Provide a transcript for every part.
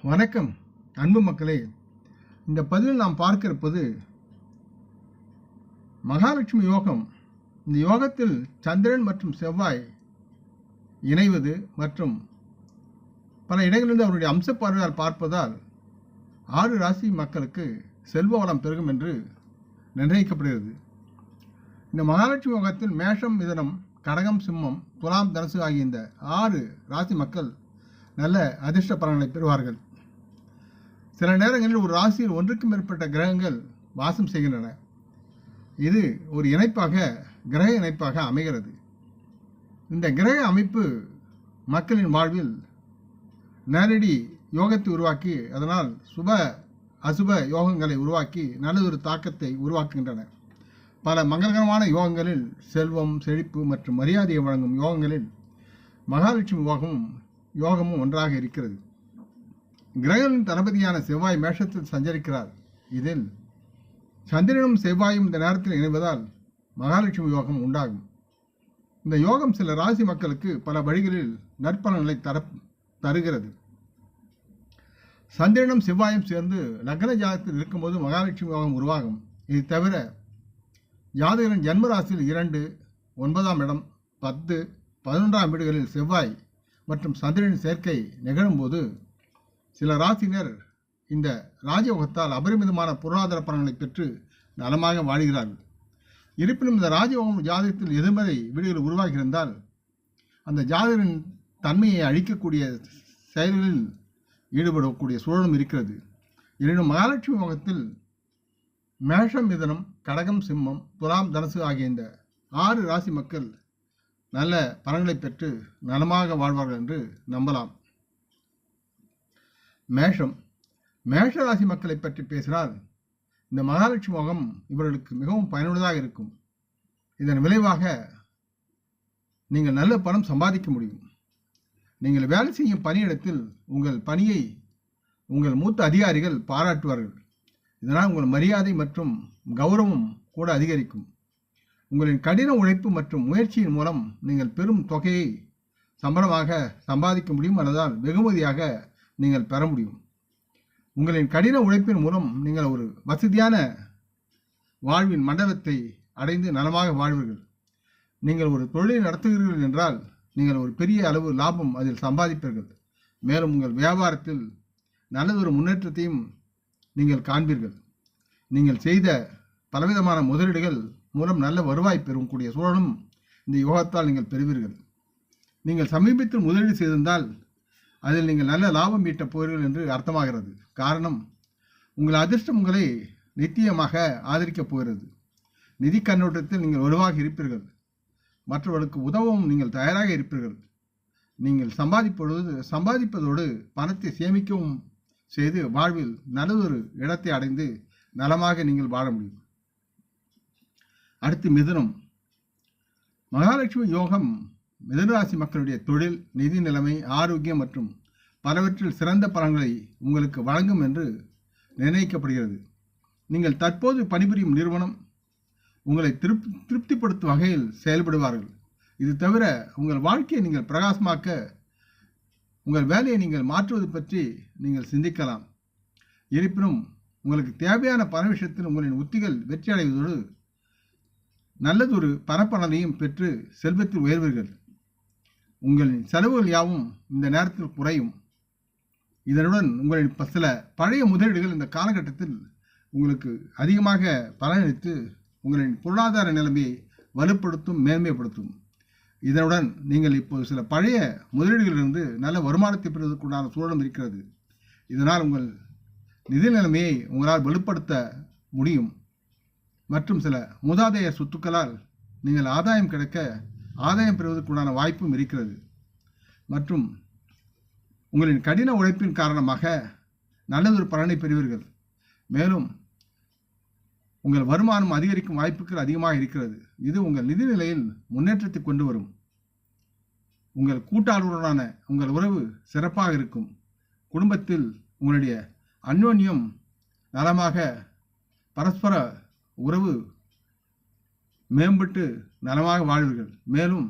வணக்கம் அன்பு மக்களே. இந்த பதிவில் நாம் பார்க்க இருப்பது மகாலட்சுமி யோகம். இந்த யோகத்தில் சந்திரன் மற்றும் செவ்வாய் இணைவது மற்றும் பல இடங்களிலிருந்து அவருடைய அம்ச பார்வையால் பார்ப்பதால் 6 ராசி மக்களுக்கு செல்வ வளம் பெருகும் என்று நிர்ணயிக்கப்படுகிறது. இந்த மகாலட்சுமி யோகத்தில் மேஷம், மிதுனம், கடகம், சிம்மம், துலாம், தனுசு ஆகிய இந்த 6 ராசி மக்கள் நல்ல அதிர்ஷ்ட பலன்களை பெறுவார்கள். சில நேரங்களில் ஒரு ராசியில் ஒன்றுக்கும் மேற்பட்ட கிரகங்கள் வாசம் செய்கின்றன. இது ஒரு கிரக இணைப்பாக அமைகிறது. இந்த கிரக அமைப்பு மக்களின் வாழ்வில் நேரடி யோகத்தை உருவாக்கி அதனால் சுப அசுப யோகங்களை உருவாக்கி நல்லதொரு தாக்கத்தை உருவாக்குகின்றன. பல மங்களகரமான யோகங்களில் செல்வம், செழிப்பு மற்றும் மரியாதையை வழங்கும் யோகங்களில் மகாலட்சுமி யோகமும் ஒன்றாக இருக்கிறது. கிரகங்களின் தளபதியான செவ்வாய் மேஷத்தில் சஞ்சரிக்கிறார். இதில் சந்திரனும் செவ்வாயும் இந்த நேரத்தில் இணைவதால் மகாலட்சுமி யோகம் உண்டாகும். இந்த யோகம் சில ராசி மக்களுக்கு பல வழிகளில் நற்பலன்களை தருகிறது. சந்திரனும் செவ்வாயும் சேர்ந்து லக்ன ஜாதகத்தில் இருக்கும்போது மகாலட்சுமி யோகம் உருவாகும். இது தவிர ஜாதகரின் ஜன்மராசியில் 2, 9ஆம் இடம், 10, 11ஆம் வீடுகளில் செவ்வாய் மற்றும் சந்திரனின் சேர்க்கை நிகழும்போது சில ராசியினர் இந்த ராஜயோகத்தால் அபரிமிதமான பொருளாதார பலன்களை பெற்று நலமாக வாழ்கிறார்கள். இருப்பினும் இந்த ராஜயோகம் ஜாதகத்தில் எதிர்மறை வீடுகள் உருவாகி இருந்தால் அந்த ஜாதகரின் தன்மையை அழிக்கக்கூடிய செயல்களில் ஈடுபடக்கூடிய சூழலும் இருக்கிறது. எனினும் மகாலட்சுமி யோகத்தில் மேஷம், மிதுனம், கடகம், சிம்மம், துலாம், தனுசு ஆகிய இந்த 6 ராசி மக்கள் நல்ல பலன்களை பெற்று நலமாக வாழ்வார்கள் என்று நம்பலாம். மேஷ ராசி மக்களை பற்றி பேசினால் இந்த மகாலட்சுமி யோகம் இவர்களுக்கு மிகவும் பயனுள்ளதாக இருக்கும். இதன் விளைவாக நீங்கள் நல்ல பணம் சம்பாதிக்க முடியும். நீங்கள் வேலை செய்யும் பணியிடத்தில் உங்கள் பணியை உங்கள் மூத்த அதிகாரிகள் பாராட்டுவார்கள். இதனால் உங்கள் மரியாதை மற்றும் கௌரவம் கூட அதிகரிக்கும். உங்களின் கடின உழைப்பு மற்றும் முயற்சியின் மூலம் நீங்கள் பெரும் தொகையை சம்பளமாக சம்பாதிக்க முடியும். அல்லதால் வெகுமதியாக நீங்கள் பெற முடியும். உங்களின் கடின உழைப்பின் மூலம் நீங்கள் ஒரு வசதியான வாழ்வின் மண்டலத்தை அடைந்து நலமாக வாழ்வீர்கள். நீங்கள் ஒரு தொழிலை நடத்துகிறீர்கள் என்றால் நீங்கள் ஒரு பெரிய அளவு லாபம் அதில் சம்பாதிப்பீர்கள். மேலும் உங்கள் வியாபாரத்தில் நல்லதொரு முன்னேற்றத்தையும் நீங்கள் காண்பீர்கள். நீங்கள் செய்த பலவிதமான முதலீடுகள் மூலம் நல்ல வருவாய் பெறக்கூடிய சூழலும் இந்த யோகத்தால் நீங்கள் பெறுவீர்கள். நீங்கள் சமீபத்தில் முதலீடு செய்திருந்தால் அதில் நீங்கள் நல்ல லாபம் ஈட்டப் போகிறீர்கள் என்று அர்த்தமாகிறது. காரணம், உங்கள் அதிர்ஷ்டம் உங்களை நித்தியமாக ஆதரிக்கப் போகிறது. நிதி கண்ணோட்டத்தில் நீங்கள் வலுவாக இருப்பீர்கள். மற்றவர்களுக்கு உதவும் நீங்கள் தயாராக இருப்பீர்கள். நீங்கள் சம்பாதிப்பதோடு பணத்தை சேமிக்கவும் செய்து வாழ்வில் நல்லதொரு இடத்தை அடைந்து நலமாக நீங்கள் வாழ முடியும். அடுத்து மிதுனம். மகாலட்சுமி யோகம் மிதுனராசி மக்களுடைய தொழில், நிதி நிலைமை, ஆரோக்கியம் மற்றும் பலவற்றில் சிறந்த பலன்களை உங்களுக்கு வழங்கும் என்று நிர்ணயிக்கப்படுகிறது. நீங்கள் தற்போது பணிபுரியும் நிறுவனம் உங்களை திருப்திப்படுத்தும் வகையில் செயல்படுவார்கள். இது தவிர உங்கள் வாழ்க்கையை நீங்கள் பிரகாசமாக்க உங்கள் வேலையை நீங்கள் மாற்றுவது பற்றி நீங்கள் சிந்திக்கலாம். இருப்பினும் உங்களுக்கு தேவையான பண விஷயத்தில் உங்களின் உத்திகள் வெற்றி அடைவதோடு நல்லதொரு பணப்பலனையும் பெற்று செல்வத்தில் உயர்வீர்கள். உங்களின் செலவுகள் யாவும் இந்த நேரத்தில் குறையும். இதனுடன் உங்களின் சில பழைய முதலீடுகள் இந்த காலகட்டத்தில் உங்களுக்கு அதிகமாக பலனளித்து உங்களின் பொருளாதார நிலைமையை வலுப்படுத்தும், மேன்மைப்படுத்தும். இதனுடன் நீங்கள் இப்போது சில பழைய முதலீடுகளிலிருந்து நல்ல வருமானத்தை பெறுவதற்குண்டான சூழலும் இருக்கிறது. இதனால் உங்கள் நிதி நிலைமையை உங்களால் வலுப்படுத்த முடியும். மற்றும் சில மூதாதையர் சொத்துக்களால் நீங்கள் ஆதாயம் பெறுவதற்குண்டான வாய்ப்பும் இருக்கிறது. மற்றும் உங்களின் கடின உழைப்பின் காரணமாக நல்லதொரு பலனை பெறுவீர்கள். மேலும் உங்கள் வருமானம் அதிகரிக்கும் வாய்ப்புகள் அதிகமாக இருக்கிறது. இது உங்கள் நிதி நிலையில் முன்னேற்றத்தை கொண்டு வரும். உங்கள் கூட்டாளருடனான உங்கள் உறவு சிறப்பாக இருக்கும். குடும்பத்தில் உங்களுடைய அந்யோன்யம் நலமாக பரஸ்பர உறவு மேம்பட்டு நலமாக வாழ்வீர்கள். மேலும்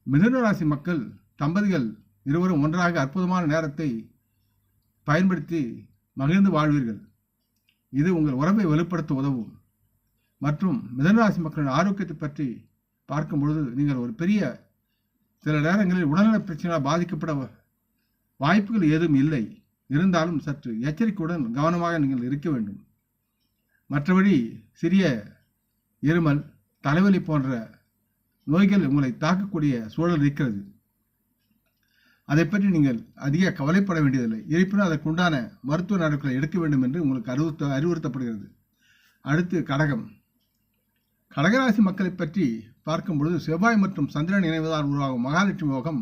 மிதுன ராசி மக்கள் தம்பதிகள் இருவரும் ஒன்றாக அற்புதமான நேரத்தை பயன்படுத்தி மகிழ்ந்து வாழ்வீர்கள். இது உங்கள் உறவை வலுப்படுத்த உதவும். மற்றும் மிதுனராசி மக்களின் ஆரோக்கியத்தை பற்றி பார்க்கும் பொழுது நீங்கள் ஒரு பெரிய சில நேரங்களில் உடல்நல பிரச்சனையால் பாதிக்கப்பட வாய்ப்புகள் ஏதும் இல்லை. இருந்தாலும் சற்று எச்சரிக்கையுடன் கவனமாக நீங்கள் இருக்க வேண்டும். மற்றபடி சிறிய இருமல், தலைவலி போன்ற நோய்கள் உங்களை தாக்கக்கூடிய சூழல் இருக்கிறது. அதை பற்றி நீங்கள் அதிக கவலைப்பட வேண்டியதில்லை. இருப்பினும் அதற்குண்டான மருத்துவ நடவடிக்கைகளை எடுக்க வேண்டும் என்று உங்களுக்கு அறிவுறுத்தப்படுகிறது. அடுத்து கடகம். கடகராசி மக்களை பற்றி பார்க்கும் பொழுது செவ்வாய் மற்றும் சந்திரன் இணைவதால் உருவாகும் மகாலட்சுமி யோகம்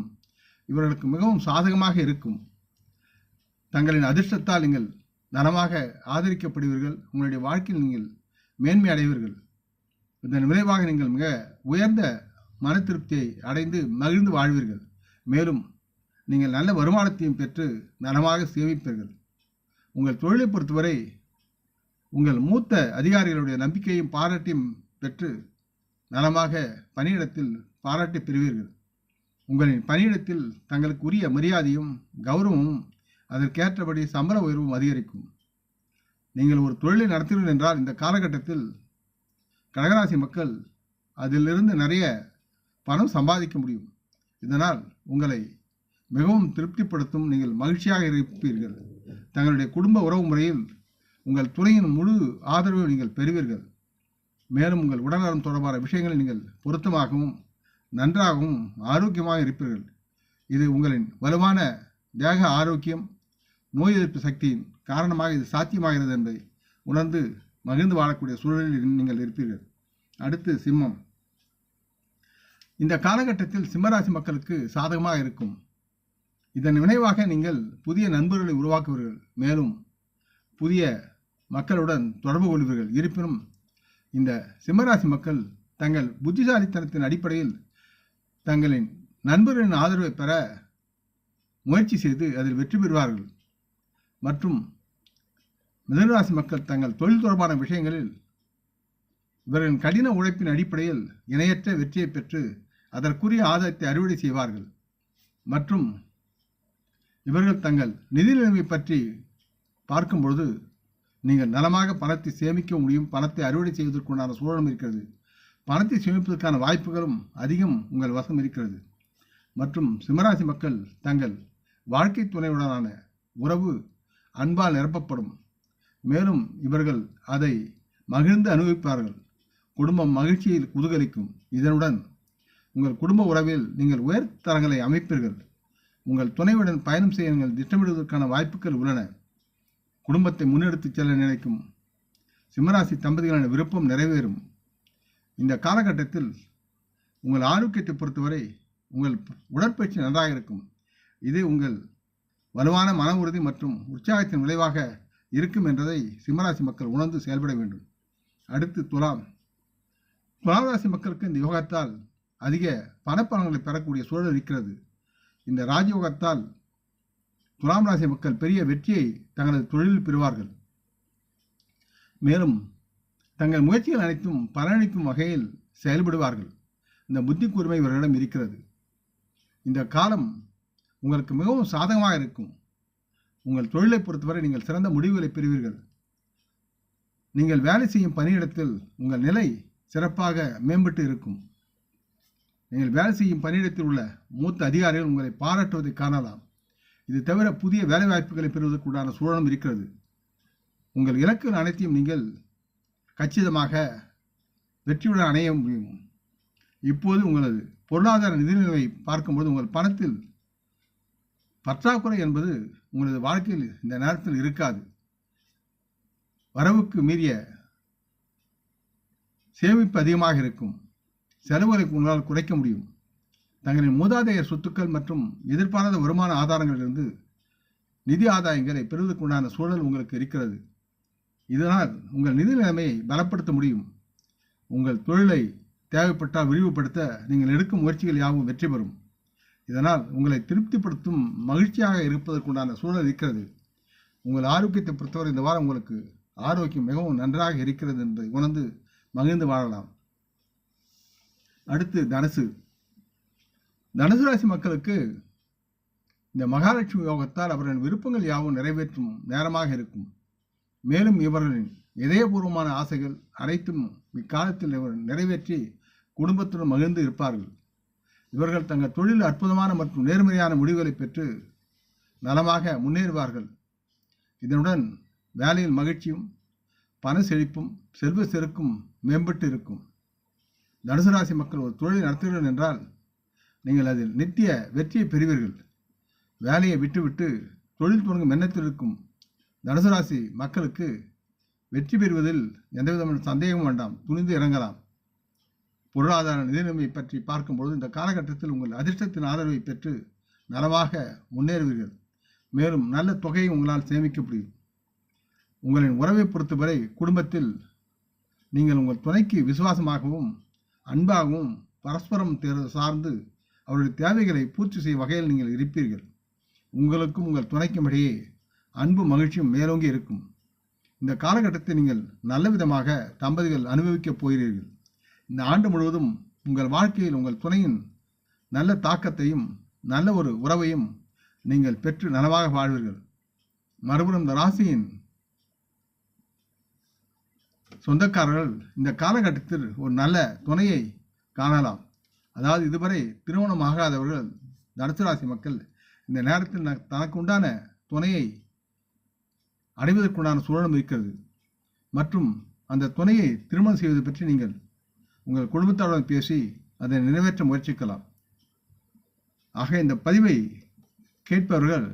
இவர்களுக்கு மிகவும் சாதகமாக இருக்கும். தங்களின் அதிர்ஷ்டத்தால் நீங்கள் நலமாக ஆதரிக்கப்படுவீர்கள். உங்களுடைய வாழ்க்கையில் நீங்கள் மேன்மை அடைவீர்கள். இதன் விளைவாக நீங்கள் மிக உயர்ந்த மன திருப்தியை அடைந்து மகிழ்ந்து வாழ்வீர்கள். மேலும் நீங்கள் நல்ல வருமானத்தையும் பெற்று நலமாக சேமிப்பீர்கள். உங்கள் தொழிலை பொறுத்தவரை உங்கள் மூத்த அதிகாரிகளுடைய நம்பிக்கையும் பாராட்டியும் பெற்று நலமாக பணியிடத்தில் பாராட்டி பெறுவீர்கள். உங்களின் பணியிடத்தில் தங்களுக்கு உரிய மரியாதையும் கௌரவமும் அதற்கேற்றபடி சம்பள உயர்வும் அதிகரிக்கும். நீங்கள் ஒரு தொழிலை நடத்துகிறீர்கள் என்றால் இந்த காலகட்டத்தில் கடகராசி மக்கள் அதிலிருந்து நிறைய பணம் சம்பாதிக்க முடியும். இதனால் உங்களை மிகவும் திருப்திப்படுத்தும். நீங்கள் மகிழ்ச்சியாக இருப்பீர்கள். தங்களுடைய குடும்ப உறவு முறையில் உங்கள் துணையின் முழு ஆதரவை நீங்கள் பெறுவீர்கள். மேலும் உங்கள் உடல்நலம் தொடர்பான விஷயங்களில் நீங்கள் பொருத்தமாகவும் நன்றாகவும் ஆரோக்கியமாக இருப்பீர்கள். இது உங்களின் வலுவான தேக ஆரோக்கியம், நோய் எதிர்ப்பு சக்தியின் காரணமாக இது சாத்தியமாகிறது என்பதை உணர்ந்து மகிழ்ந்து வாழக்கூடிய சூழலில் நீங்கள் இருப்பீர்கள். அடுத்து சிம்மம். இந்த காலகட்டத்தில் சிம்மராசி மக்களுக்கு சாதகமாக இருக்கும். இதன் விளைவாக நீங்கள் புதிய நண்பர்களை உருவாக்குவீர்கள். மேலும் புதிய மக்களுடன் தொடர்பு கொள்வீர்கள். இருப்பினும் இந்த சிம்மராசி மக்கள் தங்கள் புத்திசாலித்தனத்தின் அடிப்படையில் தங்களின் நண்பர்களின் ஆதரவை பெற முயற்சி செய்து அதில் வெற்றி பெறுவார்கள். மற்றும் மிதுனராசி மக்கள் தங்கள் தொழில் தொடர்பான விஷயங்களில் இவர்களின் கடின உழைப்பின் அடிப்படையில் இணையற்ற வெற்றியை பெற்று அதற்குரிய ஆதாயத்தை அறுவடை செய்வார்கள். மற்றும் இவர்கள் தங்கள் நிதி நிலைமை பற்றி பார்க்கும் பொழுது நீங்கள் நலமாக பணத்தை சேமிக்க முடியும். பணத்தை அறுவடை செய்வதற்குண்டான சூழலும் இருக்கிறது. பணத்தை சேமிப்பதற்கான வாய்ப்புகளும் அதிகம் உங்கள் வசம் இருக்கிறது. மற்றும் சிம்மராசி மக்கள் தங்கள் வாழ்க்கை துணையுடனான உறவு அன்பால் நிரப்பப்படும். மேலும் இவர்கள் அதை மகிழ்ந்து அனுபவிப்பார்கள். குடும்பம் மகிழ்ச்சியில் குதூகலிக்கும். இதனுடன் உங்கள் குடும்ப உறவில் நீங்கள் உயர் தரங்களை அமைப்பீர்கள். உங்கள் துணையுடன் பயணம் செய்ய நீங்கள் திட்டமிடுவதற்கான வாய்ப்புகள் உள்ளன. குடும்பத்தை முன்னெடுத்துச் செல்ல நினைக்கும் சிம்மராசி தம்பதிகளின் விருப்பம் நிறைவேறும். இந்த காலகட்டத்தில் உங்கள் ஆரோக்கியத்தை பொறுத்தவரை உங்கள் உடற்பயிற்சி நன்றாக இருக்கும். இது உங்கள் வலுவான மன உறுதி மற்றும் உற்சாகத்தின் விளைவாக இருக்கும் என்பதை சிம்மராசி மக்கள் உணர்ந்து செயல்பட வேண்டும். அடுத்து துலாம். துலாம் ராசி மக்களுக்கு இந்த யோகத்தால் அதிக பணப்பலன்களை பெறக்கூடிய சூழல் இருக்கிறது. இந்த ராஜயோகத்தால் துலாம் ராசி மக்கள் பெரிய வெற்றியை தங்களது தொழிலில் பெறுவார்கள். மேலும் தங்கள் முயற்சிகள் அனைத்தும் பலனளிக்கும் வகையில் செயல்படுவார்கள். இந்த புத்தி கூர்மை இவர்களிடம் இருக்கிறது. இந்த காலம் உங்களுக்கு மிகவும் சாதகமாக இருக்கும். உங்கள் தொழிலை பொறுத்தவரை நீங்கள் சிறந்த முடிவுகளை பெறுவீர்கள். நீங்கள் வேலை செய்யும் பணியிடத்தில் உங்கள் நிலை சிறப்பாக மேம்பட்டு இருக்கும். நீங்கள் வேலை செய்யும் பணியிடத்தில் உள்ள மூத்த அதிகாரிகள் உங்களை பாராட்டுவதை காணலாம். இது தவிர புதிய வேலைவாய்ப்புகளை பெறுவதற்குண்டான சூழலும் இருக்கிறது. உங்கள் இலக்குகள் அனைத்தையும் நீங்கள் கச்சிதமாக வெற்றியுடன் அடைய முடியும். இப்போது உங்களது பொருளாதார நிதிநிலையை பார்க்கும்போது உங்கள் பணத்தில் பற்றாக்குறை என்பது உங்களது வாழ்க்கையில் இந்த நேரத்தில் இருக்காது. வரவுக்கு மீறிய சேமிப்பு அதிகமாக இருக்கும். செலவுகளை உங்களால் குறைக்க முடியும். தங்களின் மூதாதையர் சொத்துக்கள் மற்றும் எதிர்பாராத வருமான ஆதாரங்களிலிருந்து நிதி ஆதாயங்களை பெறுவதற்குண்டான சூழல் உங்களுக்கு இருக்கிறது. இதனால் உங்கள் நிதி நிலைமையை பலப்படுத்த முடியும். உங்கள் தொழிலை தேவைப்பட்டால் விரிவுபடுத்த நீங்கள் எடுக்கும் முயற்சிகள் யாவும் வெற்றி பெறும். இதனால் உங்களை திருப்திப்படுத்தும் மகிழ்ச்சியாக இருப்பதற்குண்டான சூழல் இருக்கிறது. உங்கள் ஆரோக்கியத்தை பொறுத்தவரை இந்த வாரம் உங்களுக்கு ஆரோக்கியம் மிகவும் நன்றாக இருக்கிறது என்பதை உணர்ந்து மகிழ்ந்து வாழலாம். அடுத்து தனுசு. தனுசு ராசி மக்களுக்கு இந்த மகாலட்சுமி யோகத்தால் அவர்களின் விருப்பங்கள் யாவும் நிறைவேற்றும் நேரமாக இருக்கும். மேலும் இவர்களின் இதயபூர்வமான ஆசைகள் அனைத்தும் இக்காலத்தில் இவர் நிறைவேற்றி குடும்பத்துடன் மகிழ்ந்து இருப்பார்கள். இவர்கள் தங்கள் தொழில் அற்புதமான மற்றும் நேர்மறையான முடிவுகளை பெற்று நலமாக முன்னேறுவார்கள். இதனுடன் வேலையில் மகிழ்ச்சியும் பண செழிப்பும் செல்வ செருக்கும் மேம்பட்டு இருக்கும். தனுசு ராசி மக்கள் ஒரு தொழில் நடத்துகிறீர்கள் என்றால் நீங்கள் அதில் நித்திய வெற்றியை பெறுவீர்கள். வேலையை விட்டுவிட்டு தொழில் தொடங்கும் எண்ணத்தில் இருக்கும் தனுசு ராசி மக்களுக்கு வெற்றி பெறுவதில் எந்தவிதமான சந்தேகமும் வேண்டாம், துணிந்து இறங்கலாம். பொருளாதார நிதிநிலைமை பற்றி பார்க்கும்பொழுது இந்த காலகட்டத்தில் உங்கள் அதிர்ஷ்டத்தின் ஆதரவை பெற்று நலமாக முன்னேறுவீர்கள். மேலும் நல்ல தொகையை உங்களால் சேமிக்க முடியும். உங்களின் உறவை பொறுத்தவரை குடும்பத்தில் நீங்கள் உங்கள் துணைக்கு விசுவாசமாகவும் அன்பாகவும் பரஸ்பரம் சார்ந்து அவருடைய தேவைகளை பூர்த்தி செய்யும் வகையில் நீங்கள் இருப்பீர்கள். உங்களுக்கும் உங்கள் துணைக்கும் இடையே அன்பு மகிழ்ச்சியும் மேலோங்கி இருக்கும். இந்த காலகட்டத்தை நீங்கள் நல்ல விதமாக தம்பதிகள் அனுபவிக்கப் போகிறீர்கள். இந்த ஆண்டு முழுவதும் உங்கள் வாழ்க்கையில் உங்கள் துணையின் நல்ல தாக்கத்தையும் நல்ல ஒரு உறவையும் நீங்கள் பெற்று நலமாக வாழ்வீர்கள். மறுபுறம் இந்த ராசியின் சொந்தக்காரர்கள் இந்த காலகட்டத்தில் ஒரு நல்ல துணையை காணலாம். அதாவது இதுவரை திருமணமாகாதவர்கள் தனுசு ராசி மக்கள் இந்த நேரத்தில் தனக்கு உண்டான துணையை அடைவதற்குண்டான சூழலும் இருக்கிறது. மற்றும் அந்த துணையை திருமணம் செய்வது பற்றி நீங்கள் உங்கள் குடும்பத்தாருடன் பேசி அதை நிறைவேற்ற முயற்சிக்கலாம். ஆக இந்த பதிவை கேட்பவர்கள்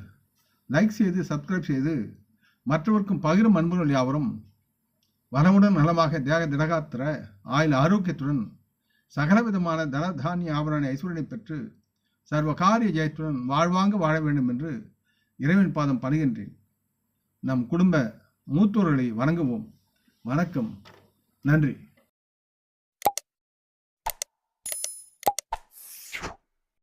லைக் செய்து சப்ஸ்கிரைப் செய்து மற்றவருக்கும் பகிரும் அன்புகள் யாவரும் வளமுடன் நலமாக திடகாத்திர ஆயுள் ஆரோக்கியத்துடன் சகலவிதமான தன தானிய ஆபரண ஐஸ்வரனை பெற்று சர்வ காரிய ஜெயத்துடன் வாழ்வாங்க வாழ வேண்டும் என்று இறைவன் பாதம் பணிகின்றேன். நம் குடும்ப மூத்தோர்களை வணங்குவோம். வணக்கம். நன்றி.